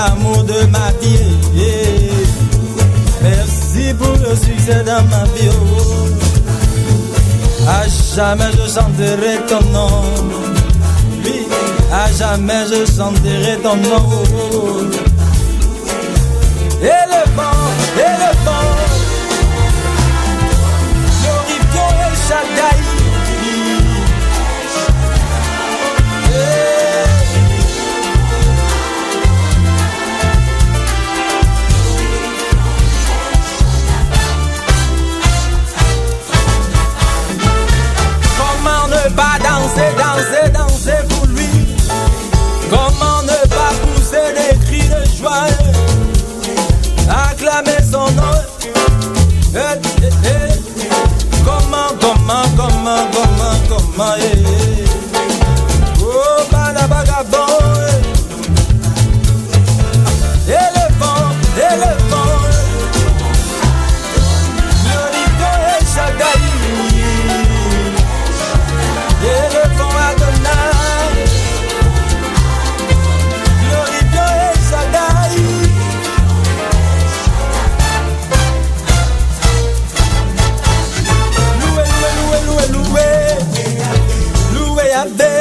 l'amour de ma vie. Merci pour le succès dans ma vie. À jamais je chanterai ton nom. Oui, à jamais je chanterai ton nom. Et le vent, Yoribio et Shaddai. Comment ne pas danser pour lui? Comment ne pas pousser des cris de joie? Acclamer son nom. Comment Oh, Banabagabon. Éléphant Yoribio et Shaddai. Éléphant Adonai. Yoribio et Shaddai. Loué Yahvé.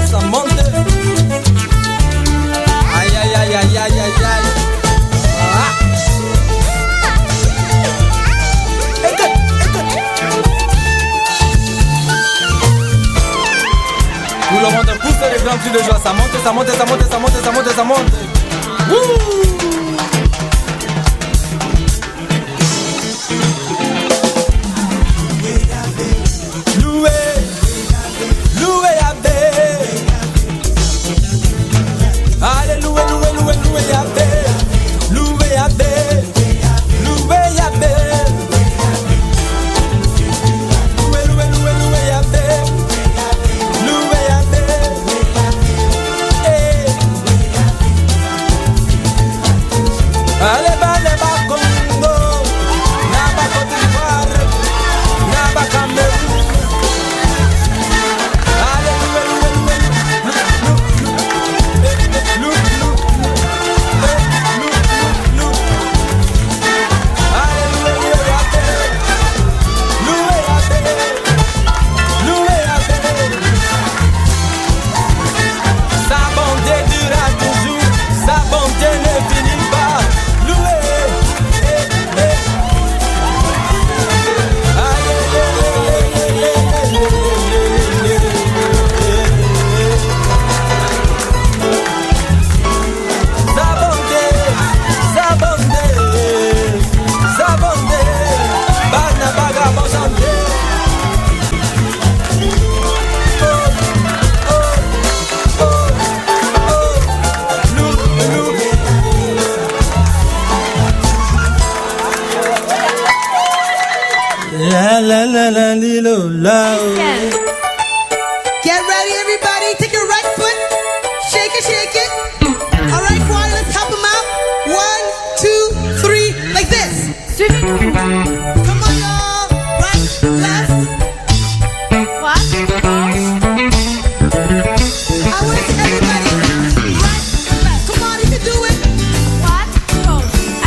Ça monte. Aïe. Ah. Écoute. Tout le monde pousse les grands cris de joie. Ça monte. Wouh. La lilo la. Get ready, everybody. Take your right foot, shake it. All right, choir, let's help them out. 1, 2, 3, like this. Come on, y'all. Right, left. What? I want to see everybody. Right, left. Come on, you can do it. What?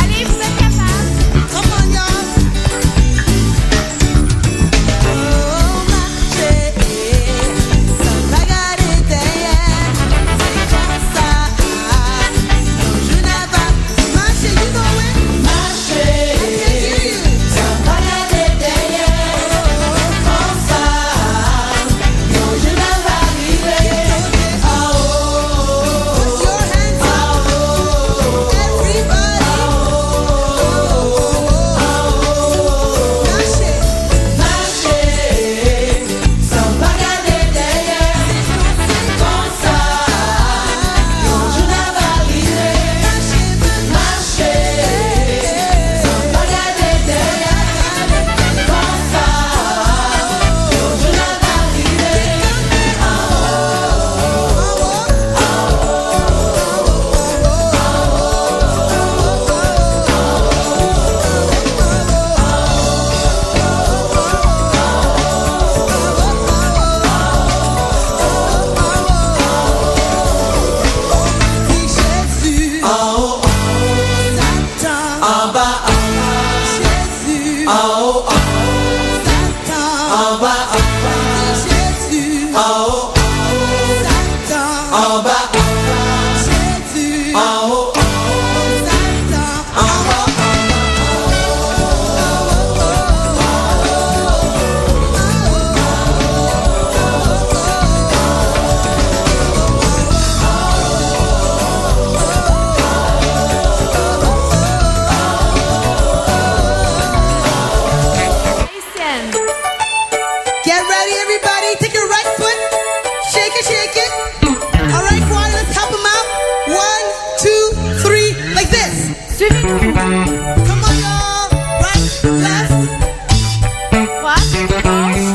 Allez, vous êtes capables. oh, oh. Satan, En bas, Jésus, oh, oh. Satan, En bas, Jésus, oh, oh. Satan, En bas. Get ready, everybody. Take your right foot, shake it, shake it. All right, choir, let's help them out. 1, 2, 3, like this. Come on, y'all. Right, left. Droite, gauche.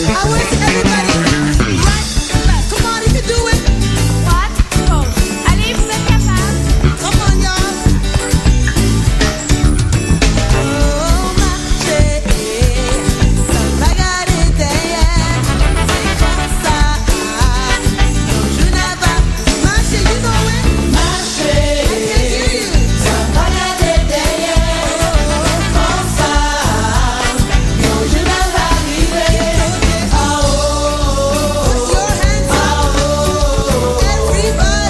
I want to see everybody. Right, left. Come on, you can do it. Droite, gauche. Allez, vous êtes capables. Come on, y'all. Oh, marchez, sans bagarrer derrière. C'est comme ça. Non, je n'ai pas marché, you know it. I can hear you. Put your hands up, everybody.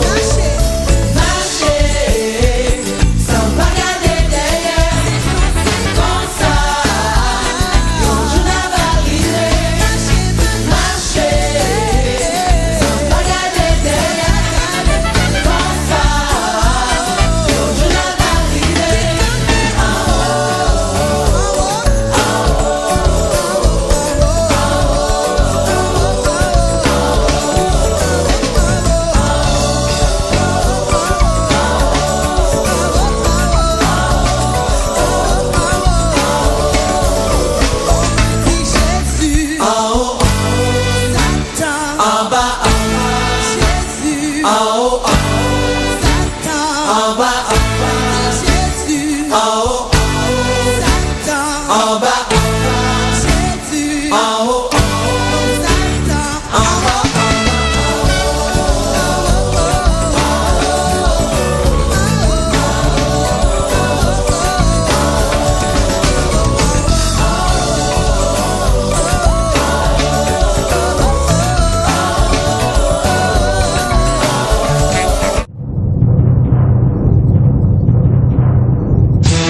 Marchez. Jésus, Satan, En bas, Jésus, oh, oh. Satan, En bas, Jésus, oh, oh. Satan, En bas, Jésus, oh, oh. Satan, En bas.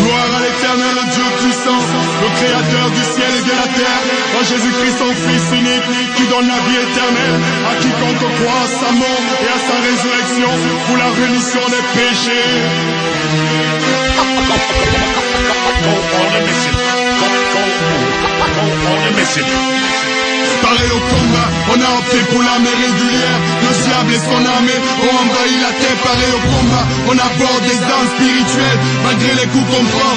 Gloire à l'éternel, le Dieu puissant, le créateur du ciel et de la terre, en Jésus-Christ son Fils unique, qui donne la vie éternelle à quiconque croit à sa mort et à sa résurrection pour la rémission des péchés. Pareil au combat, on a opté pour l'armée régulière. Le diable et son armée ont envahi la terre. Pareil au combat, on aborde des armes spirituelles. Malgré les coups qu'on prend,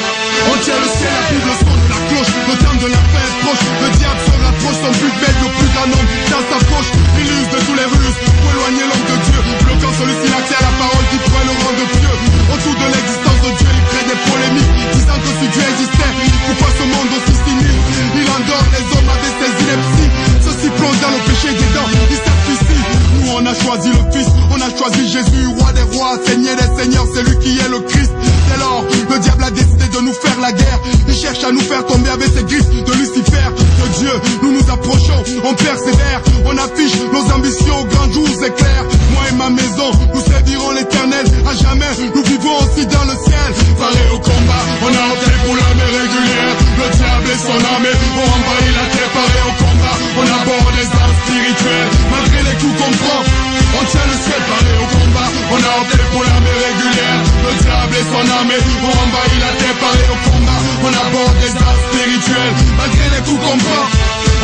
on tient le ciel, la Bible, le son de la cloche. Le terme de la fin est proche. Le diable se rapproche, son but bête, le plus grand nombre dans sa poche. Il use de tous les ruses pour éloigner l'homme de Dieu, bloquant celui-ci l'accès à la parole qui pourrait le rendre pieux. Autour de l'existence de Dieu, il crée des polémiques, disant que si Dieu existait, pourquoi ce monde aussi sinistre? Il endort les hommes avec ses inepties. Ceux-ci plongent dans le péché des dents, ils sacrifient. Nous on a choisi le Fils, on a choisi Jésus, roi des rois, seigneur des seigneurs, c'est lui qui est le Christ. Dès lors, le diable a décidé de nous faire la guerre. Il cherche à nous faire tomber avec ses griffes de Lucifer. De Dieu, nous nous approchons, on persévère, on affiche nos ambitions aux grands jours éclairs. Moi et ma maison, nous servirons l'éternel à jamais, nous vivrons aussi dans le ciel. Pareil au combat, on a opté pour l'armée régulière. Le diable et son armée ont envahi la terre. Pareil au combat, on aborde des armes spirituelles. Malgré les coups qu'on prend, on tient le ciel. Pareil au combat, on a opté pour l'armée régulière. Le diable et son armée ont envahi la terre. Pareil au combat, on aborde des armes spirituelles. Malgré les coups qu'on prend,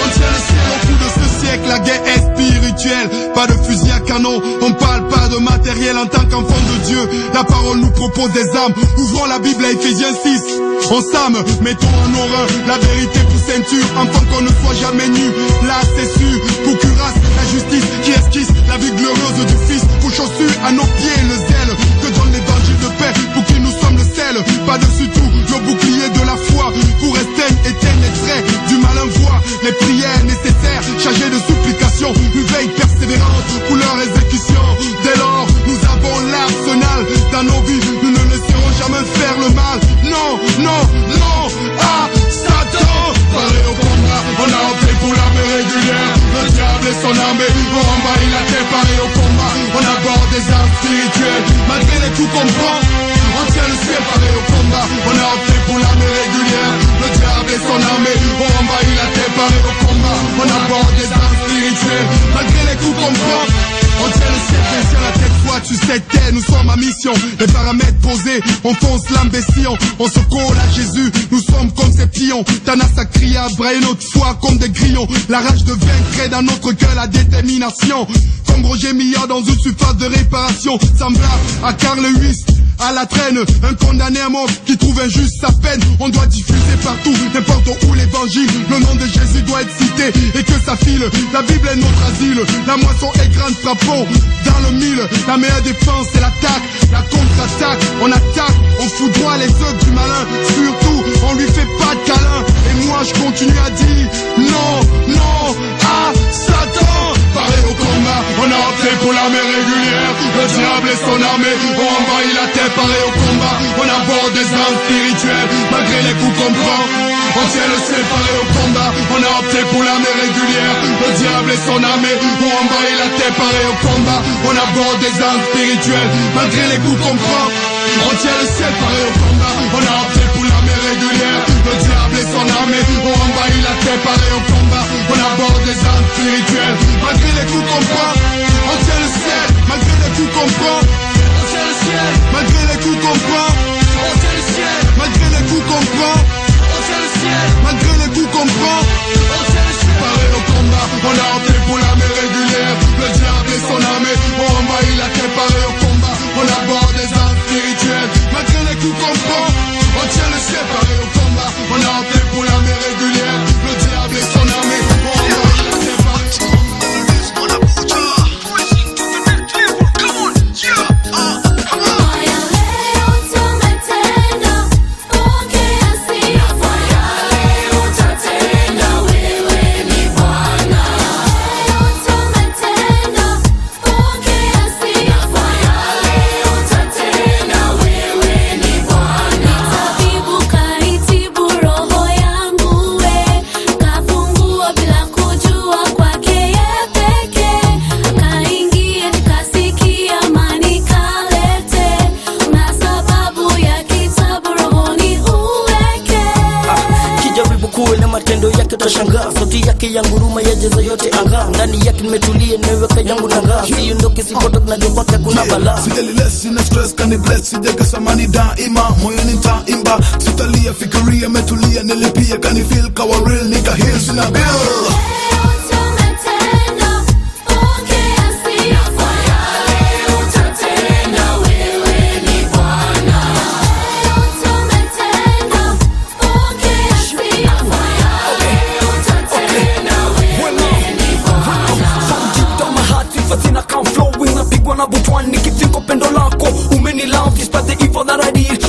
on tient le ciel. Au bout de ce siècle, la guerre est spirituelle. Pas de fusil à canon, on parle pas de matériel en tant qu'enfant de Dieu. La parole nous propose des armes. Ouvrons la Bible à Ephésiens 6. On s'arme, mettons en horreur la vérité pour ceinture, afin qu'on ne soit jamais nu. Là c'est sûr, pour cuirasse, la justice qui esquisse la vie glorieuse du Fils. Pour chaussures à nos pieds le zèle que donne l'évangile de paix, pour qui nous sommes le sel. Par-dessus tout, le bouclier de la foi, pour éteindre les traits du malin voix. Les prières nécessaires, chargées de supplications, une veille persévérante pour leur exécution. Dès lors, nous avons l'arsenal dans nos vies. spirituels. Malgré les coups qu'on prend, on tient le ciel pareil au combat. On a opté pour l'armée régulière. Le diable et son armée ont envahi la terre pareil au combat. On aborde des armes spirituelles. Malgré les coups qu'on prend, on tient le ciel bien sur la tête froide. Tu sais que nous sommes à mission. Les paramètres posés, on fonce l'imbécile. On se colle à Jésus, nous sommes comme ces pions. Tanas a crié à brailler notre foi comme des grillons. La rage de vaincre est dans notre cœur, la détermination. Comme Roger Millard dans une surface de réparation. Semblable à Carl Lewis, à la traîne, un condamné à mort qui trouve injuste sa peine. On doit diffuser partout, n'importe où l'évangile. Le nom de Jésus doit être cité et que ça file. La Bible est notre asile, la moisson est grande, frappons dans le mille. La meilleure défense c'est l'attaque, la contre-attaque. On attaque, on foudroie les œufs du malin. Surtout, on lui fait pas de câlin. Et moi je continue à dire non, non à Satan. Pareil au combat, on a opté pour l'armée régulière. Le diable et son armée ont envahi la terre. Pareil au combat, on aborde des armes spirituelles. Malgré les coups qu'on prend, on tient le ciel pareil au combat. On a opté pour l'armée régulière. Le diable et son armée ont envahi la terre. Pareil au combat, on aborde des armes spirituelles. Malgré les coups qu'on prend, on tient le ciel pareil au combat. On a opté pour l'armée régulière. Le diable et son armée ont envahi la terre. Pareil au combat, on aborde des armes spirituelles. Malgré les coups qu'on prend, on tient le ciel. Malgré les coups qu'on prend, on tient le ciel. Malgré les coups qu'on prend, on tient le ciel. Malgré les coups qu'on prend, on tient le ciel. Malgré les coups qu'on prend, on tient le ciel. Pareil au combat, on a opté pour l'armée régulière. Le diable et son armée ont envahi la terre. Pareil au combat, on aborde des armes spirituelles. Malgré les coups qu'on prend, on tient le ciel. Pareil au combat, on a opté pour l'armée régulière. Le diable et son armée ont envahi la terre. Utashangaa sauti yake ya nguruma ya jeza yote anga. Ndani yake nimetulia nimeweka yangu nanga. Siondoke sipoto tunajopaka kuna balaa. Sijali less sina stress kani bless. Sijaka samani daima moyo nitaimba. Sitalia fikiria metulia nilipia kani feel kawa real nika heal sina bill. Flowing napigwa na butwani nikithinko pendo lako umeni love despite the evil that I did.